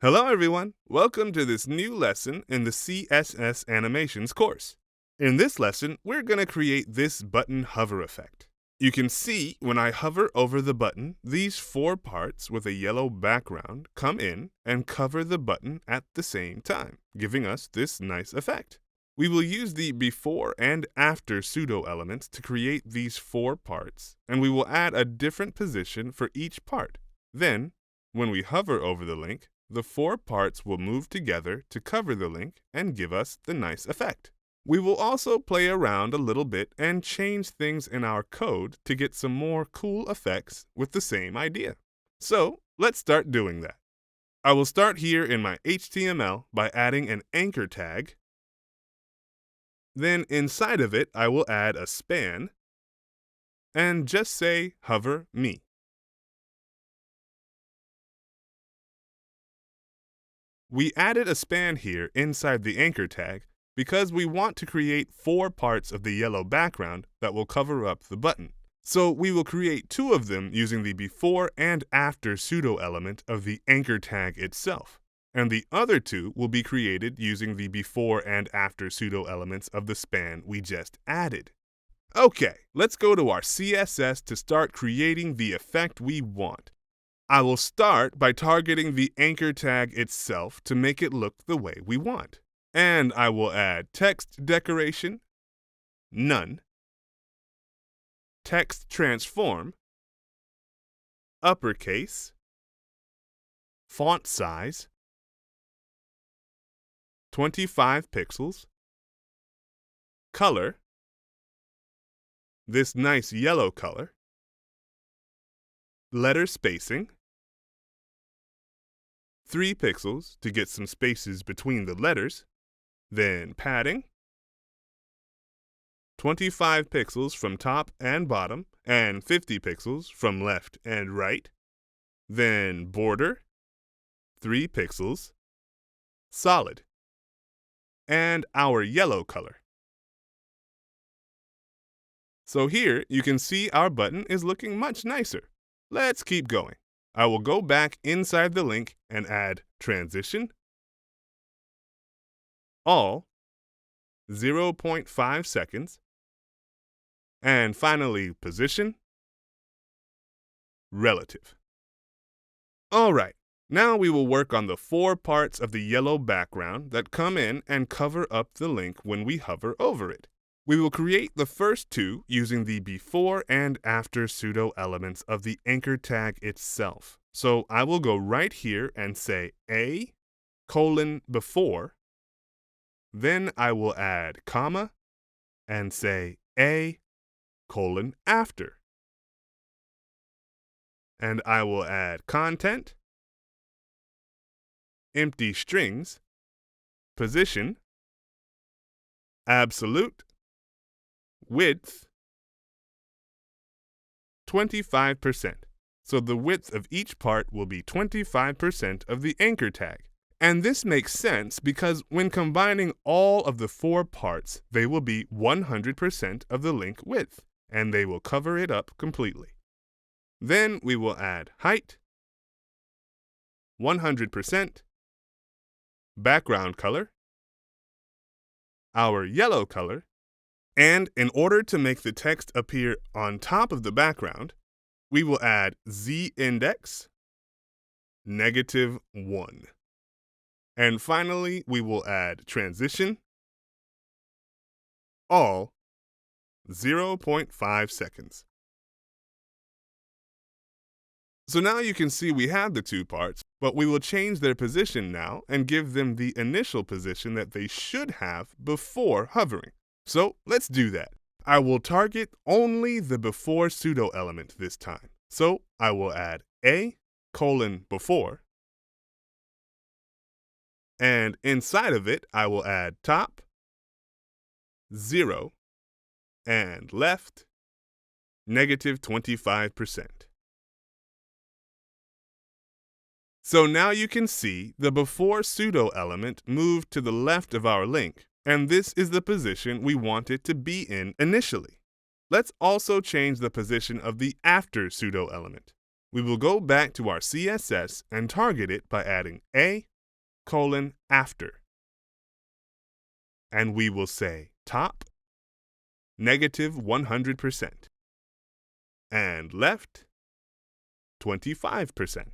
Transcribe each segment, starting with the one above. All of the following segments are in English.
Hello everyone, welcome to this new lesson in the CSS Animations course. In this lesson, we're going to create this button hover effect. You can see when I hover over the button, these four parts with a yellow background come in and cover the button at the same time, giving us this nice effect. We will use the before and after pseudo elements to create these four parts, and we will add a different position for each part. Then, when we hover over the link, the four parts will move together to cover the link and give us the nice effect. We will also play around a little bit and change things in our code to get some more cool effects with the same idea. So let's start doing that. I will start here in my HTML by adding an anchor tag. Then inside of it, I will add a span and just say hover me. We added a span here inside the anchor tag because we want to create four parts of the yellow background that will cover up the button. So we will create two of them using the before and after pseudo element of the anchor tag itself, and the other two will be created using the before and after pseudo elements of the span we just added. Okay, let's go to our CSS to start creating the effect we want. I will start by targeting the anchor tag itself to make it look the way we want. And I will add text decoration, none, text transform, uppercase, font size, 25 pixels, color, this nice yellow color, letter spacing, 3 pixels to get some spaces between the letters, then padding, 25 pixels from top and bottom, and 50 pixels from left and right, then border, 3 pixels, solid, and our yellow color. So here you can see our button is looking much nicer. Let's keep going. I will go back inside the link and add transition, all, 0.5 seconds, and finally position, relative. All right, now we will work on the four parts of the yellow background that come in and cover up the link when we hover over it. We will create the first two using the before and after pseudo elements of the anchor tag itself. So I will go right here and say A:(before), then I will add comma and say A:(after). And I will add content, empty strings, position, absolute, width, 25%. So the width of each part will be 25% of the anchor tag. And this makes sense because when combining all of the four parts, they will be 100% of the link width, and they will cover it up completely. Then we will add height, 100%, background color, our yellow color, and in order to make the text appear on top of the background, we will add z-index, -1. And finally, we will add transition, all, 0.5 seconds. So now you can see we have the two parts, but we will change their position now and give them the initial position that they should have before hovering. So let's do that. I will target only the before pseudo element this time. So I will add A:(before), and inside of it I will add top, 0, and left, -25%. So now you can see the before pseudo element moved to the left of our link, and this is the position we want it to be in initially. Let's also change the position of the after pseudo element. We will go back to our CSS and target it by adding after. And we will say top, negative 100%, and left, 25%.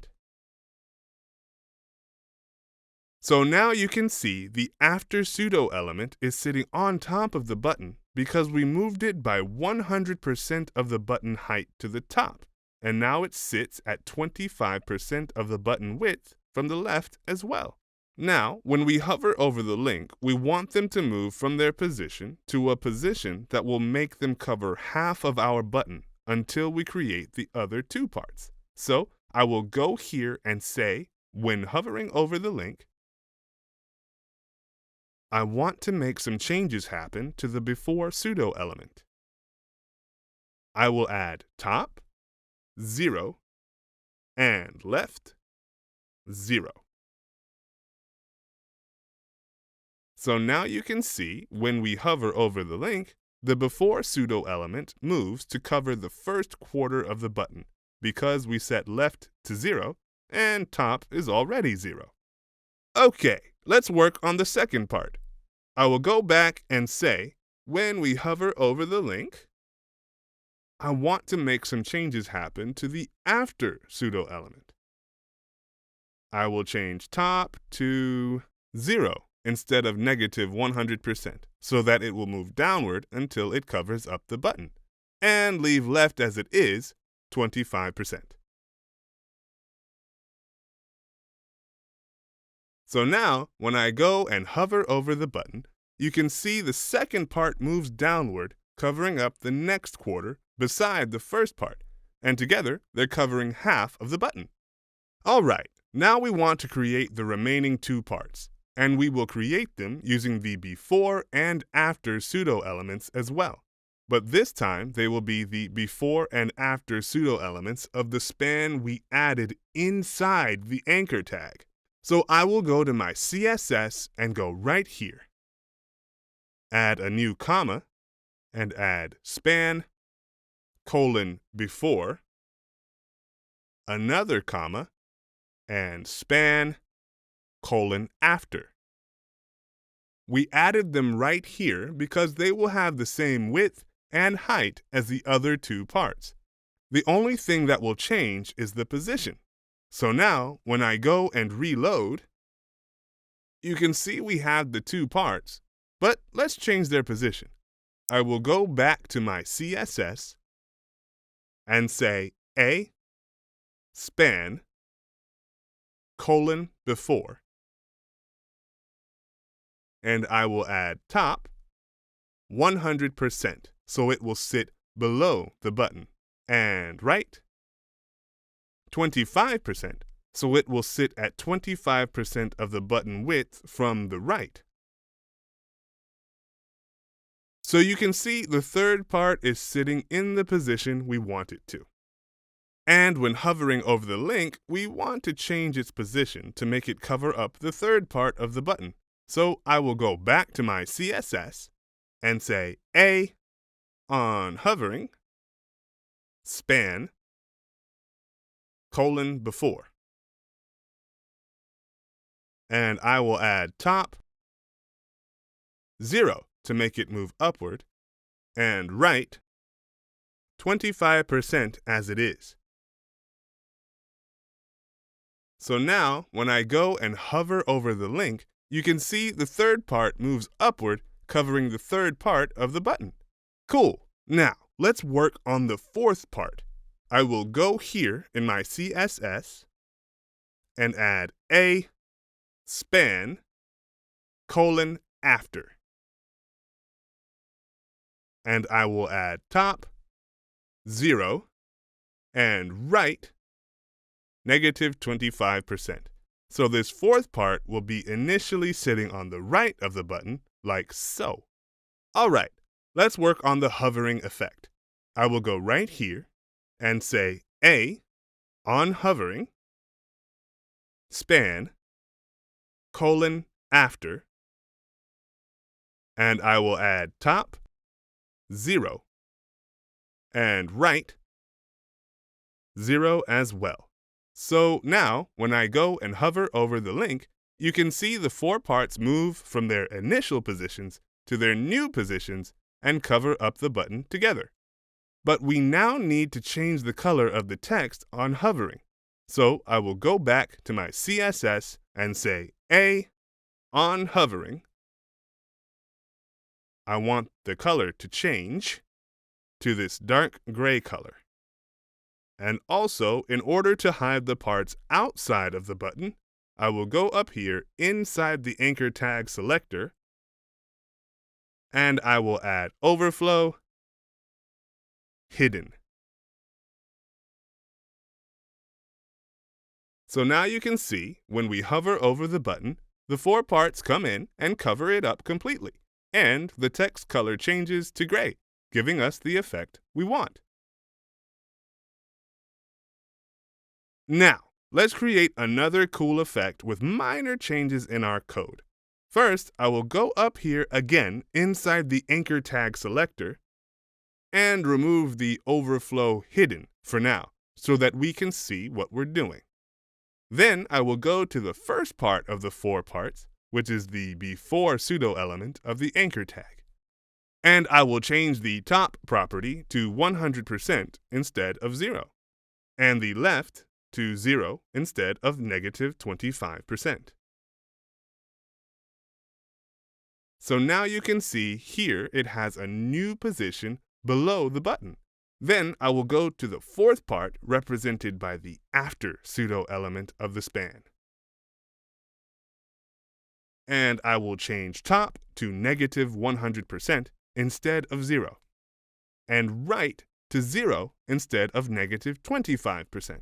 So now you can see the after pseudo element is sitting on top of the button because we moved it by 100% of the button height to the top, and now it sits at 25% of the button width from the left as well. Now, when we hover over the link, we want them to move from their position to a position that will make them cover half of our button until we create the other two parts. So I will go here and say, when hovering over the link, I want to make some changes happen to the before pseudo element. I will add top, 0, and left, 0. So now you can see when we hover over the link, the before pseudo element moves to cover the first quarter of the button because we set left to 0 and top is already 0. Okay, let's work on the second part. I will go back and say, when we hover over the link, I want to make some changes happen to the after pseudo element. I will change top to 0 instead of negative 100% so that it will move downward until it covers up the button, and leave left as it is, 25%. So now, when I go and hover over the button, you can see the second part moves downward, covering up the next quarter beside the first part, and together they're covering half of the button. All right, now we want to create the remaining two parts, and we will create them using the before and after pseudo elements as well. But this time they will be the before and after pseudo elements of the span we added inside the anchor tag. So I will go to my CSS and go right here. Add a new comma and add span, before, another comma, and span, after. We added them right here because they will have the same width and height as the other two parts. The only thing that will change is the position. So now, when I go and reload, you can see we have the two parts, but let's change their position. I will go back to my CSS and say A, span, before, and I will add top, 100%, so it will sit below the button, and right, 25%, so it will sit at 25% of the button width from the right. So you can see the third part is sitting in the position we want it to. And when hovering over the link, we want to change its position to make it cover up the third part of the button. So I will go back to my CSS and say A on hovering, span, before. And I will add top, 0 to make it move upward, and right, 25% as it is. So now, when I go and hover over the link, you can see the third part moves upward, covering the third part of the button. Cool. Now, let's work on the fourth part. I will go here in my CSS and add A, span, after. And I will add top, 0, and right, negative 25%. So this fourth part will be initially sitting on the right of the button, like so. All right, let's work on the hovering effect. I will go right here and say A on hovering, span, after, and I will add top, 0, and right, 0 as well. So now, when I go and hover over the link, you can see the 4 parts move from their initial positions to their new positions and cover up the button together. But we now need to change the color of the text on hovering. So I will go back to my CSS and say A on hovering. I want the color to change to this dark gray color. And also, in order to hide the parts outside of the button, I will go up here inside the anchor tag selector, and I will add overflow hidden. So now you can see when we hover over the button, the 4 parts come in and cover it up completely, and the text color changes to gray, giving us the effect we want. Now, let's create another cool effect with minor changes in our code. First, I will go up here again inside the anchor tag selector and remove the overflow hidden for now, so that we can see what we're doing. Then I will go to the first part of the 4 parts, which is the before pseudo element of the anchor tag. And I will change the top property to 100% instead of 0, and the left to 0 instead of negative 25%. So now you can see here it has a new position below the button. Then I will go to the 4th part represented by the after pseudo element of the span. And I will change top to negative 100% instead of 0, and right to 0 instead of negative 25%.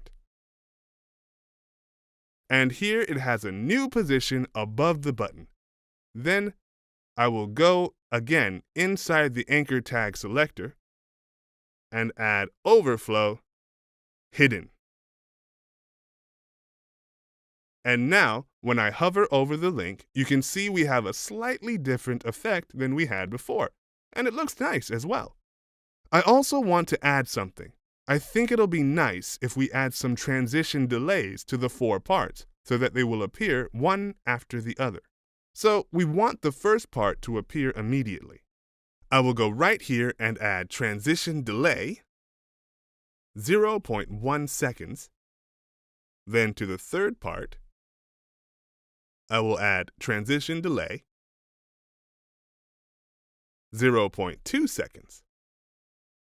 And here it has a new position above the button. Then I will go again inside the anchor tag selector and add overflow hidden. And now, when I hover over the link, you can see we have a slightly different effect than we had before, and it looks nice as well. I also want to add something. I think it'll be nice if we add some transition delays to the 4 parts so that they will appear one after the other. So we want the first part to appear immediately. I will go right here and add transition delay, 0.1 seconds. Then to the third part, I will add transition delay, 0.2 seconds.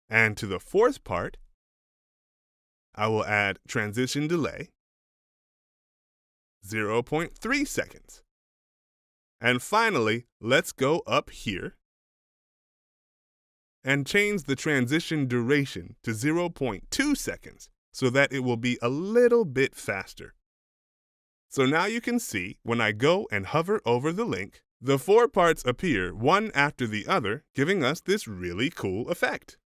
And to the fourth part, I will add transition delay, 0.3 seconds. And finally, let's go up here and change the transition duration to 0.2 seconds so that it will be a little bit faster. So now you can see when I go and hover over the link, the 4 parts appear one after the other, giving us this really cool effect.